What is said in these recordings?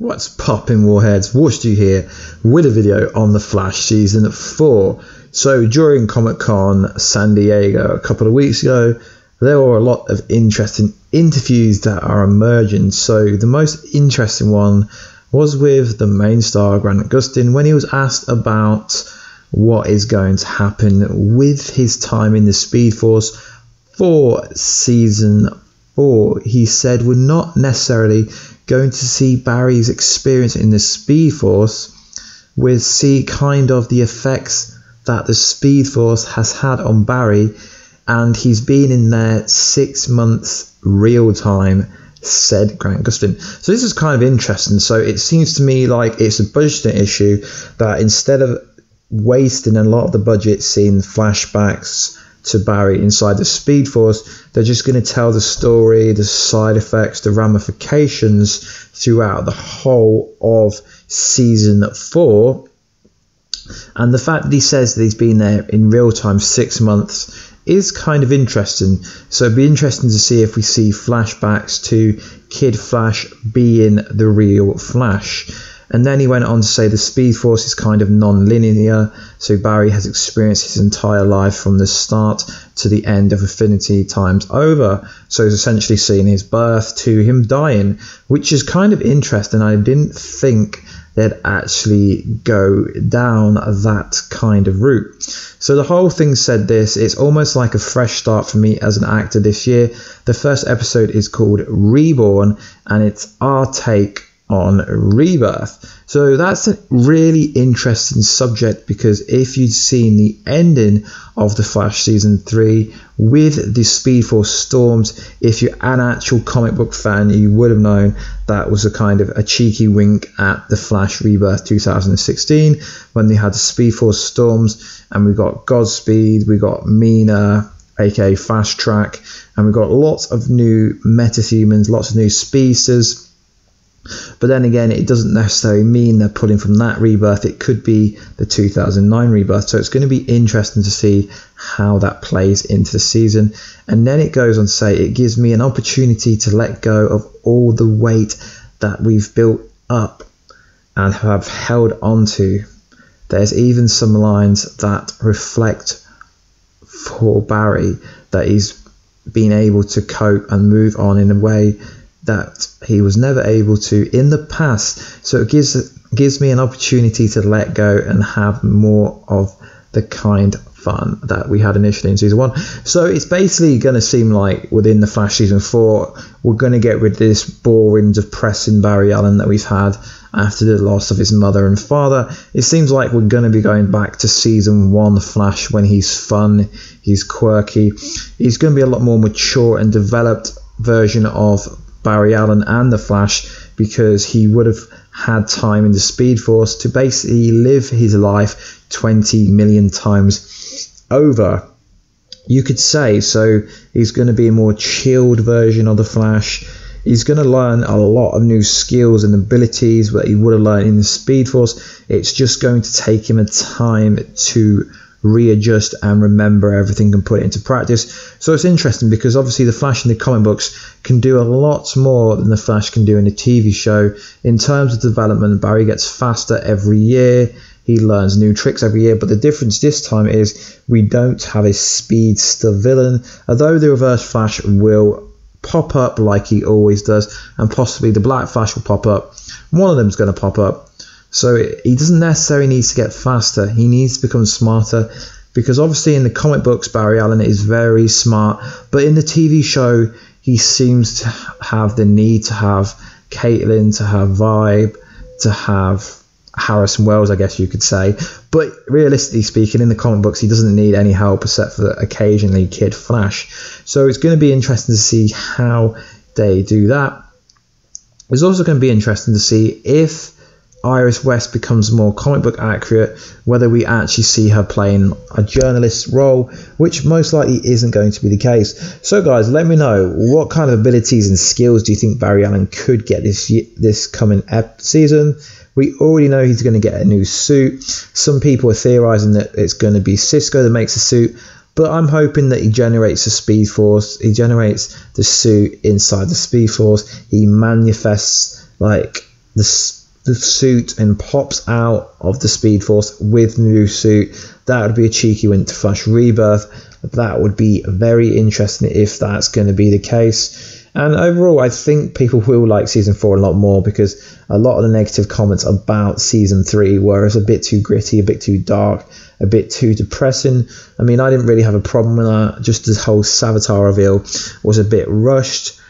What's poppin', Warheads? Warstu here with a video on The Flash Season 4. So during Comic-Con San Diego a couple of weeks ago, there were a lot of interesting interviews that are emerging. So the most interesting one was with the main star, Grant Gustin, when he was asked about what is going to happen with his time in the Speed Force for Season 4. He said we're not necessarily going to see Barry's experience in the Speed Force. We'll see kind of the effects that the Speed Force has had on Barry, and he's been in there 6 months real time, said Grant Gustin. So this is kind of interesting. So it seems to me like it's a budgeting issue, that instead of wasting a lot of the budget seeing flashbacks to Barry inside the Speed Force, they're just going to tell the story, the side effects, the ramifications throughout the whole of Season 4. And the fact that he says that he's been there in real time 6 months is kind of interesting. So it'd be interesting to see if we see flashbacks to Kid Flash being the real Flash. And then he went on to say the Speed Force is kind of non-linear, so Barry has experienced his entire life from the start to the end of infinity times over. So he's essentially seeing his birth to him dying, which is kind of interesting. I didn't think they'd actually go down that kind of route. So the whole thing said this: it's almost like a fresh start for me as an actor this year. The first episode is called Reborn, and it's our take on rebirth. So that's a really interesting subject, because if you'd seen the ending of The Flash Season 3 with the Speed Force storms, if you're an actual comic book fan, you would have known that was a kind of a cheeky wink at The Flash Rebirth 2016, when they had the Speed Force storms, and we got Godspeed, we got Mina, aka Fast Track, and we got lots of new metahumans, lots of new speedsters. But then again, it doesn't necessarily mean they're pulling from that rebirth. It could be the 2009 rebirth. So it's going to be interesting to see how that plays into the season. And then it goes on to say, it gives me an opportunity to let go of all the weight that we've built up and have held onto. There's even some lines that reflect for Barry that he's been able to cope and move on in a way that he was never able to in the past. So it gives me an opportunity to let go and have more of the kind of fun that we had initially in Season 1. So it's basically going to seem like within The Flash Season 4, we're going to get rid of this boring, depressing Barry Allen that we've had after the loss of his mother and father. It seems like we're going to be going back to Season 1 Flash, when he's fun, he's quirky. He's going to be a lot more mature and developed version of Barry Allen and the Flash, because he would have had time in the Speed Force to basically live his life 20 million times over, you could say. So he's going to be a more chilled version of the Flash. He's going to learn a lot of new skills and abilities that he would have learned in the Speed Force. It's just going to take him a time to readjust and remember everything and put it into practice. So it's interesting, because obviously the Flash in the comic books can do a lot more than the Flash can do in the TV show. In terms of development, Barry gets faster every year, he learns new tricks every year, but the difference this time is we don't have a speedster villain, although the Reverse Flash will pop up like he always does, and possibly the Black Flash will pop up. One of them is going to pop up. So he doesn't necessarily need to get faster, he needs to become smarter, because obviously in the comic books Barry Allen is very smart, but in the TV show he seems to have the need to have Caitlin, to have Vibe, to have Harrison Wells, I guess you could say. But realistically speaking, in the comic books he doesn't need any help except for occasionally Kid Flash. So it's going to be interesting to see how they do that. It's also going to be interesting to see if Iris West becomes more comic book accurate, whether we actually see her playing a journalist role, which most likely isn't going to be the case. So guys, let me know, what kind of abilities and skills do you think Barry Allen could get this coming season? We already know he's going to get a new suit. Some people are theorizing that it's going to be Cisco that makes the suit, but I'm hoping that he generates the Speed Force, he generates the suit inside the Speed Force, he manifests like the suit and pops out of the Speed Force with new suit. That would be a cheeky Winter Flash rebirth. That would be very interesting if that's going to be the case. And overall, I think people will like Season 4 a lot more, because a lot of the negative comments about Season 3 were a bit too gritty, a bit too dark, a bit too depressing. I mean, I didn't really have a problem with that. Just the whole Savitar reveal was a bit rushed.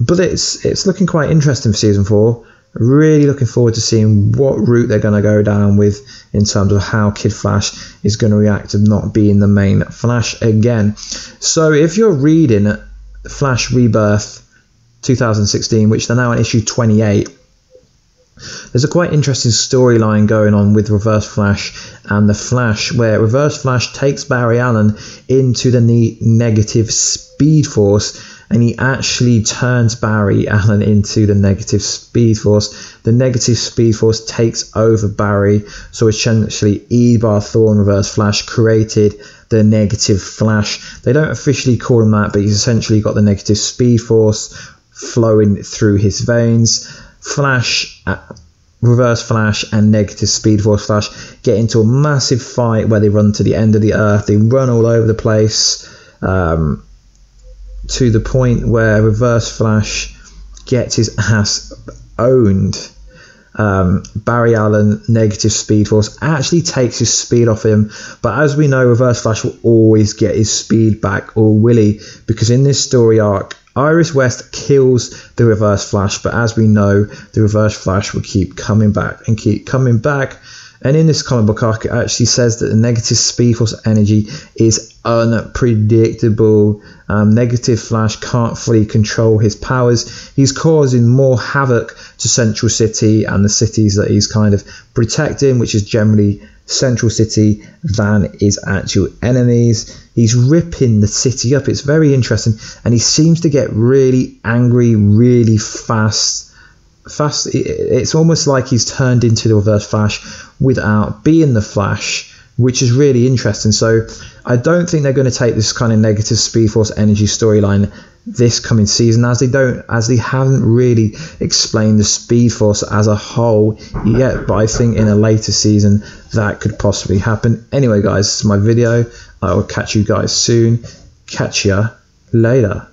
But it's looking quite interesting for Season 4. Really looking forward to seeing what route they're going to go down with in terms of how Kid Flash is going to react to not being the main Flash again. So if you're reading Flash Rebirth 2016, which they're now in issue 28, there's a quite interesting storyline going on with Reverse Flash and the Flash, where Reverse Flash takes Barry Allen into the negative Speed Force, and he actually turns Barry Allen into the negative Speed Force. The negative Speed Force takes over Barry, so essentially Ebar Thorne Reverse Flash created the negative Flash. They don't officially call him that, but he's essentially got the negative Speed Force flowing through his veins. Flash, Reverse Flash and negative Speed Force Flash get into a massive fight where they run to the end of the earth. They run all over the place, to the point where Reverse Flash gets his ass owned. Barry Allen, negative Speed Force, actually takes his speed off him, but as we know, Reverse Flash will always get his speed back, or will he? Because in this story arc, Iris West kills the Reverse Flash, but as we know, the Reverse Flash will keep coming back and keep coming back. And in this comic book arc, it actually says that the negative Speed Force energy is unpredictable. Negative Flash can't fully control his powers. He's causing more havoc to Central City and the cities that he's kind of protecting, which is generally Central City, than his actual enemies. He's ripping the city up. It's very interesting, and he seems to get really angry really fast. It's almost like he's turned into the Reverse Flash without being the Flash, which is really interesting. So I don't think they're going to take this kind of negative Speed Force energy storyline this coming season, as they haven't really explained the Speed Force as a whole yet. But I think in a later season that could possibly happen. Anyway guys, this is my video. I will catch you guys soon. Catch ya later.